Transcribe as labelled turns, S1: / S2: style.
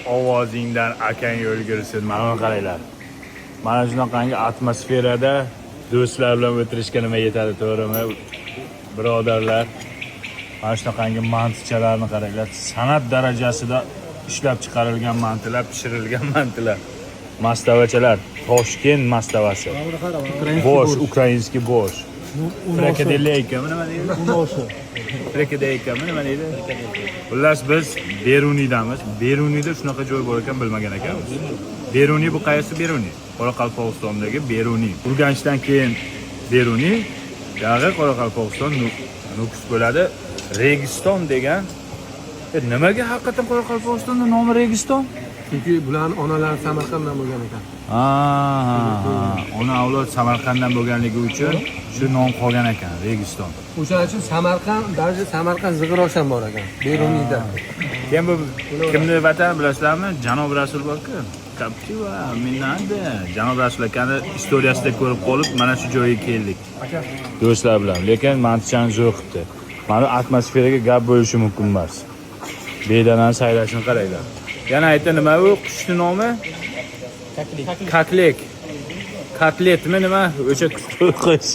S1: Ovozingdan akang o'lgursin. Mana qaranglar. Mana shunaqangi atmosferada do'stlar bilan o'tirishga nima yetadi, to'g'rimi? Birodarlar, mana shunaqangi mantichalarni qaranglar. San'at darajasida ishlab chiqarilgan mantilar, pishirilgan mantilar. Mastavachalar, Toshkent mastavasi. Bosh, ukrainskiy bosh. Frekadelikami nima deydi? Frekadelikami nima deydi? Xullas biz Beruniydamiz. Beruniyda shunaqa joy bor ekan bilmagan ekanmiz. Beruniy bu qaysi Beruniy? Qoraqalpog'istondagi Beruniy. Urganchdan keyin Beruniy, yog'i Qoraqalpog'iston Nukus bo'ladi. Registon degan. Nimaga haqiqatan Qoraqalpog'istonda nomi Registon?
S2: Chunki bularning onalari Samarqanddan bo'lgan ekan.
S1: Ona avlod Samarqanddan bo'lganligi uchun shu nom qolgan ekan, Registon.
S2: O'shaning uchun Samarqand zig'iroshan bor ekan, Beruniyda.
S1: Keyin bu kimni vatan bilasizlarmi? Janob Rasul bor-ku. Captiva, Minanda. Janob Rasul akani istoriyasida ko'rib qolib, mana shu joyga keldik. Do'stlar bilan, lekin mantichani zo'qibdi. Mana atmosferaga gap bo'lishi mumkin emas. Bedanani saylashini qaranglar. Yana aytdi, nima bu qushning nomi? Kaklek. Katletmi nima? O'sha qush.